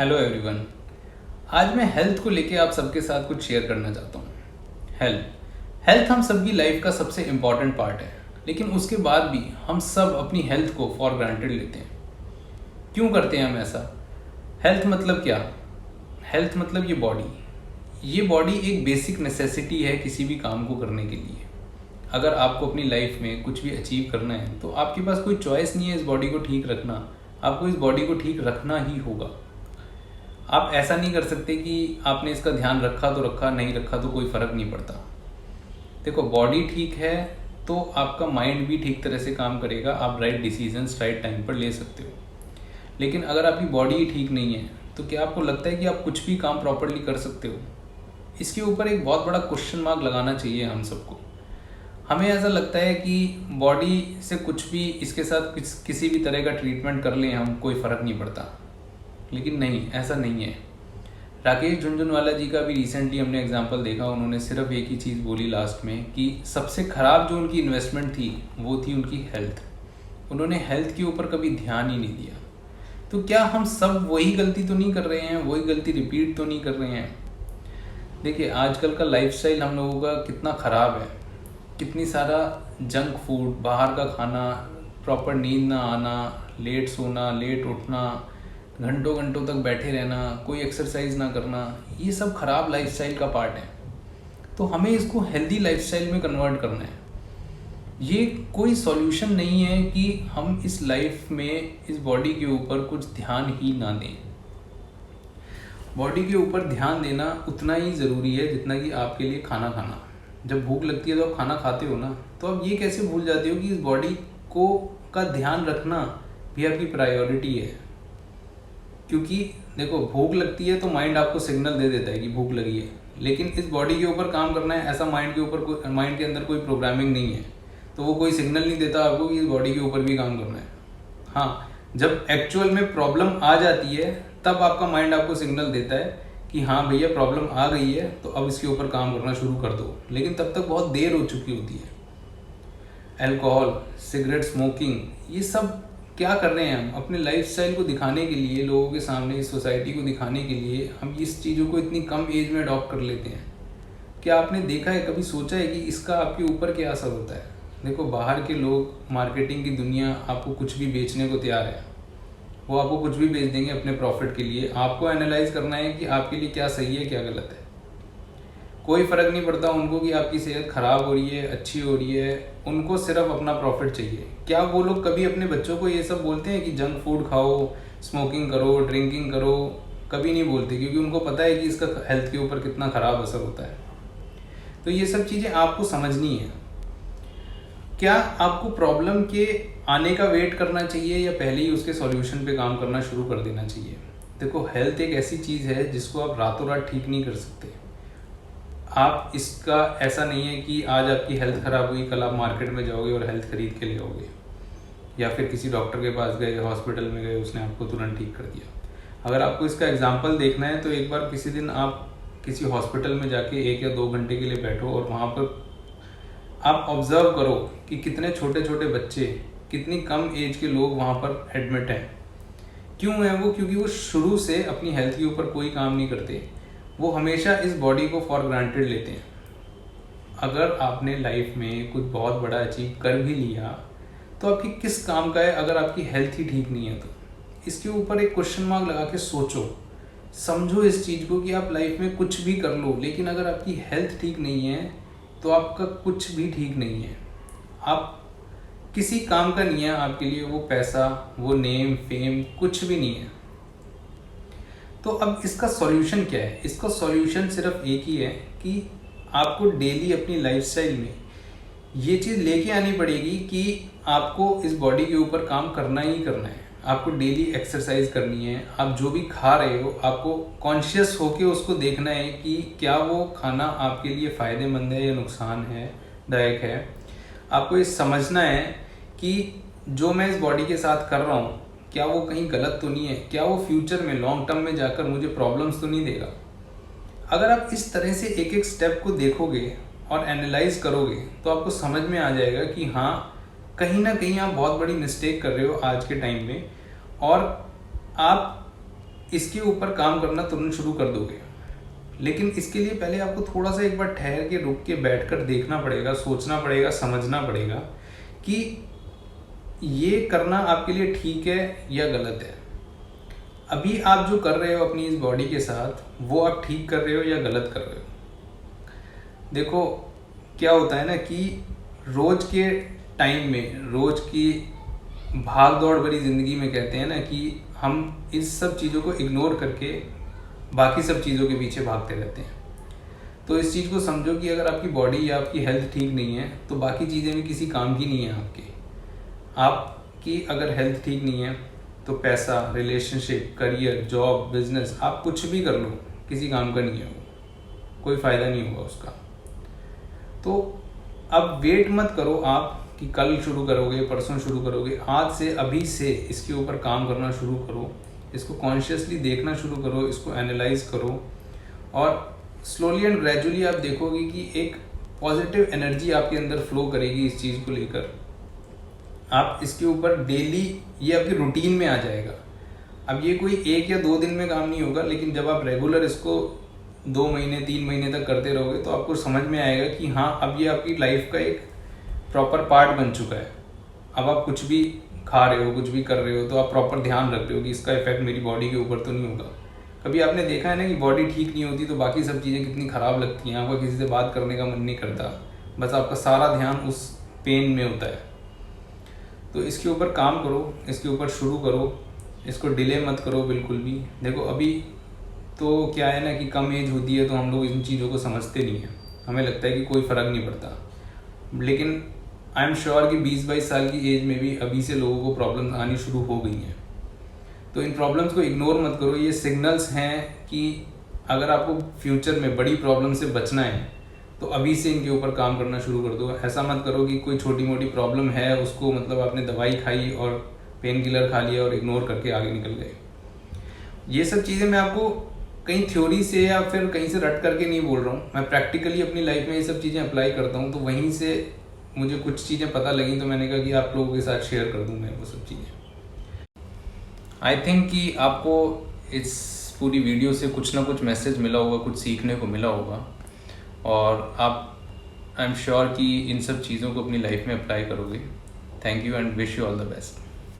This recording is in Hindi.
Hello everyone. आज मैं हेल्थ को लेके आप सबके साथ कुछ शेयर करना चाहता हूँ। हेल्थ हम सबकी लाइफ का सबसे इम्पॉर्टेंट पार्ट है, लेकिन उसके बाद भी हम सब अपनी हेल्थ को फॉर ग्रांटेड लेते हैं। क्यों करते हैं हम ऐसा? हेल्थ मतलब क्या? हेल्थ मतलब ये बॉडी एक बेसिक नेसेसिटी है किसी भी काम को करने के लिए। अगर आपको अपनी लाइफ में कुछ भी अचीव करना है तो आपके पास कोई चॉइस नहीं है इस बॉडी को ठीक रखना। आपको इस बॉडी को ठीक रखना ही होगा। आप ऐसा नहीं कर सकते कि आपने इसका ध्यान रखा तो रखा, नहीं रखा तो कोई फ़र्क नहीं पड़ता। देखो, बॉडी ठीक है तो आपका माइंड भी ठीक तरह से काम करेगा। आप राइट डिसीजंस राइट टाइम पर ले सकते हो। लेकिन अगर आपकी बॉडी ही ठीक नहीं है तो क्या आपको लगता है कि आप कुछ भी काम प्रॉपरली कर सकते हो? इसके ऊपर एक बहुत बड़ा क्वेश्चन मार्क लगाना चाहिए हम सबको। हमें ऐसा लगता है कि बॉडी से कुछ भी इसके साथ किसी भी तरह का ट्रीटमेंट कर लें हम, कोई फ़र्क नहीं पड़ता। लेकिन नहीं, ऐसा नहीं है। राकेश झुनझुनवाला जी का भी रिसेंटली हमने एग्जांपल देखा। उन्होंने सिर्फ एक ही चीज़ बोली लास्ट में कि सबसे ख़राब जो उनकी इन्वेस्टमेंट थी वो थी उनकी हेल्थ। उन्होंने हेल्थ के ऊपर कभी ध्यान ही नहीं दिया। तो क्या हम सब वही गलती तो नहीं कर रहे हैं? वही गलती रिपीट तो नहीं कर रहे हैं? देखिए, आजकल का लाइफस्टाइल हम लोगों का कितना ख़राब है। कितनी सारा जंक फूड, बाहर का खाना, प्रॉपर नींद ना आना, लेट सोना, लेट उठना, घंटों घंटों तक बैठे रहना, कोई एक्सरसाइज ना करना, ये सब खराब लाइफस्टाइल का पार्ट है। तो हमें इसको हेल्दी लाइफस्टाइल में कन्वर्ट करना है। ये कोई सॉल्यूशन नहीं है कि हम इस लाइफ में इस बॉडी के ऊपर कुछ ध्यान ही ना दें। बॉडी के ऊपर ध्यान देना उतना ही ज़रूरी है जितना कि आपके लिए खाना खाना। जब भूख लगती है तो आप खाना खाते हो ना, तो आप ये कैसे भूल जाते हो कि इस बॉडी को का ध्यान रखना भी आपकी प्रायोरिटी है। क्योंकि देखो, भूख लगती है तो माइंड आपको सिग्नल दे देता है कि भूख लगी है, लेकिन इस बॉडी के ऊपर काम करना है ऐसा माइंड के अंदर कोई प्रोग्रामिंग नहीं है। तो वो कोई सिग्नल नहीं देता आपको कि इस बॉडी के ऊपर भी काम करना है। हाँ, जब एक्चुअल में प्रॉब्लम आ जाती है तब आपका माइंड आपको सिग्नल देता है कि हाँ भैया, प्रॉब्लम आ गई है तो अब इसके ऊपर काम करना शुरू कर दो। लेकिन तब तक बहुत देर हो चुकी होती है। अल्कोहल, सिगरेट, स्मोकिंग, ये सब क्या कर रहे हैं हम? अपने लाइफस्टाइल को दिखाने के लिए, लोगों के सामने, इस सोसाइटी को दिखाने के लिए हम इस चीज़ों को इतनी कम एज में अडॉप्ट कर लेते हैं। क्या आपने देखा है, कभी सोचा है कि इसका आपके ऊपर क्या असर होता है? देखो, बाहर के लोग, मार्केटिंग की दुनिया आपको कुछ भी बेचने को तैयार है। वो आपको कुछ भी बेच देंगे अपने प्रॉफिट के लिए। आपको एनालाइज करना है कि आपके लिए क्या सही है, क्या गलत है। कोई फ़र्क नहीं पड़ता उनको कि आपकी सेहत ख़राब हो रही है, अच्छी हो रही है। उनको सिर्फ अपना प्रॉफिट चाहिए। क्या वो लोग कभी अपने बच्चों को ये सब बोलते हैं कि जंक फूड खाओ, स्मोकिंग करो, ड्रिंकिंग करो? कभी नहीं बोलते, क्योंकि उनको पता है कि इसका हेल्थ के ऊपर कितना ख़राब असर होता है। तो ये सब चीज़ें आपको समझनी है। क्या आपको प्रॉब्लम के आने का वेट करना चाहिए या पहले ही उसके सॉल्यूशन पे काम करना शुरू कर देना चाहिए? देखो, हेल्थ एक ऐसी चीज़ है जिसको आप रातों रात ठीक नहीं कर सकते। आप इसका ऐसा नहीं है कि आज आपकी हेल्थ ख़राब हुई, कल आप मार्केट में जाओगे और हेल्थ खरीद के ले आओगे, या फिर किसी डॉक्टर के पास गए, हॉस्पिटल में गए, उसने आपको तुरंत ठीक कर दिया। अगर आपको इसका एग्जाम्पल देखना है तो एक बार किसी दिन आप किसी हॉस्पिटल में जाके 1 या 2 घंटे के लिए बैठो और वहाँ पर आप ऑब्जर्व करो कि कितने छोटे छोटे बच्चे, कितनी कम एज के लोग वहाँ पर एडमिट हैं। क्यों हैं वो? क्योंकि वो शुरू से अपनी हेल्थ के ऊपर कोई काम नहीं करते। वो हमेशा इस बॉडी को फॉर ग्रांटेड लेते हैं। अगर आपने लाइफ में कुछ बहुत बड़ा अचीव कर भी लिया तो आपकी किस काम का है अगर आपकी हेल्थ ही ठीक नहीं है? तो इसके ऊपर एक क्वेश्चन मार्क लगा के सोचो, समझो इस चीज़ को कि आप लाइफ में कुछ भी कर लो, लेकिन अगर आपकी हेल्थ ठीक नहीं है तो आपका कुछ भी ठीक नहीं है। आप किसी काम का नहीं है आपके लिए। वो पैसा, वो नेम, फेम, कुछ भी नहीं है। तो अब इसका सॉल्यूशन क्या है? इसका सॉल्यूशन सिर्फ एक ही है कि आपको डेली अपनी लाइफस्टाइल में ये चीज़ लेके आनी पड़ेगी कि आपको इस बॉडी के ऊपर काम करना ही करना है। आपको डेली एक्सरसाइज करनी है। आप जो भी खा रहे हो आपको कॉन्शियस होके उसको देखना है कि क्या वो खाना आपके लिए फ़ायदेमंद है या नुकसान है, दायक है। आपको ये समझना है कि जो मैं इस बॉडी के साथ कर रहा हूँ क्या वो कहीं गलत तो नहीं है? क्या वो फ्यूचर में, लॉन्ग टर्म में जाकर मुझे प्रॉब्लम्स तो नहीं देगा? अगर आप इस तरह से एक एक स्टेप को देखोगे और एनालाइज करोगे तो आपको समझ में आ जाएगा कि हाँ, कहीं ना कहीं आप बहुत बड़ी मिस्टेक कर रहे हो आज के टाइम में। और आप इसके ऊपर काम करना तुरंत शुरू कर दोगे, लेकिन इसके लिए पहले आपको थोड़ा सा एक बार ठहर के रुक के बैठ कर देखना पड़ेगा, सोचना पड़ेगा, समझना पड़ेगा कि ये करना आपके लिए ठीक है या गलत है। अभी आप जो कर रहे हो अपनी इस बॉडी के साथ, वो आप ठीक कर रहे हो या गलत कर रहे हो। देखो क्या होता है ना कि रोज के टाइम में, रोज की भाग दौड़ भरी ज़िंदगी में कहते हैं ना कि हम इस सब चीज़ों को इग्नोर करके बाकी सब चीज़ों के पीछे भागते रहते हैं। तो इस चीज़ को समझो कि अगर आपकी बॉडी या आपकी हेल्थ ठीक नहीं है तो बाकी चीज़ें भी किसी काम की नहीं है आपकी अगर हेल्थ ठीक नहीं है तो पैसा, रिलेशनशिप, करियर, जॉब, बिजनेस, आप कुछ भी कर लो, किसी काम का नहीं है वो, कोई फ़ायदा नहीं होगा उसका। तो अब वेट मत करो आप कि कल शुरू करोगे, परसों शुरू करोगे। आज से, अभी से इसके ऊपर काम करना शुरू करो, इसको कॉन्शियसली देखना शुरू करो, इसको एनालाइज करो, और स्लोली एंड ग्रेजुअली आप देखोगे कि एक पॉजिटिव एनर्जी आपके अंदर फ्लो करेगी इस चीज़ को लेकर। आप इसके ऊपर डेली, ये आपकी रूटीन में आ जाएगा। अब ये कोई 1 या 2 दिन में काम नहीं होगा, लेकिन जब आप रेगुलर इसको 2 महीने 3 महीने तक करते रहोगे तो आपको समझ में आएगा कि हाँ, अब ये आपकी लाइफ का एक प्रॉपर पार्ट बन चुका है। अब आप कुछ भी खा रहे हो, कुछ भी कर रहे हो, तो आप प्रॉपर ध्यान रख रहे हो कि इसका इफेक्ट मेरी बॉडी के ऊपर तो नहीं होगा। कभी आपने देखा है ना कि बॉडी ठीक नहीं होती तो बाकी सब चीज़ें कितनी ख़राब लगती हैं, आपका किसी से बात करने का मन नहीं करता, बस आपका सारा ध्यान उस पेन में होता है। तो इसके ऊपर काम करो, इसके ऊपर शुरू करो, इसको डिले मत करो बिल्कुल भी। देखो अभी तो क्या है ना कि कम एज होती है तो हम लोग इन चीज़ों को समझते नहीं हैं, हमें लगता है कि कोई फ़र्क नहीं पड़ता, लेकिन आई एम श्योर कि 20-22 साल की एज में भी अभी से लोगों को प्रॉब्लम्स आनी शुरू हो गई हैं। तो इन प्रॉब्लम्स को इग्नोर मत करो, ये सिग्नल्स हैं कि अगर आपको फ्यूचर में बड़ी प्रॉब्लम से बचना है तो अभी से इनके ऊपर काम करना शुरू कर दो। ऐसा मत करो कि कोई छोटी मोटी प्रॉब्लम है उसको मतलब आपने दवाई खाई और पेन किलर खा लिया और इग्नोर करके आगे निकल गए। ये सब चीज़ें मैं आपको कहीं थ्योरी से या फिर कहीं से रट करके नहीं बोल रहा हूँ, मैं प्रैक्टिकली अपनी लाइफ में ये सब चीज़ें अप्लाई करता हूँ। तो वहीं से मुझे कुछ चीज़ें पता लगी तो मैंने कहा कि आप लोगों के साथ शेयर कर दूँ मैं वो सब चीज़ें। आई थिंक कि आपको इस पूरी वीडियो से कुछ ना कुछ मैसेज मिला होगा, कुछ सीखने को मिला होगा, और आप आई एम श्योर कि इन सब चीज़ों को अपनी लाइफ में अप्लाई करोगे। Thank you and wish you all the best.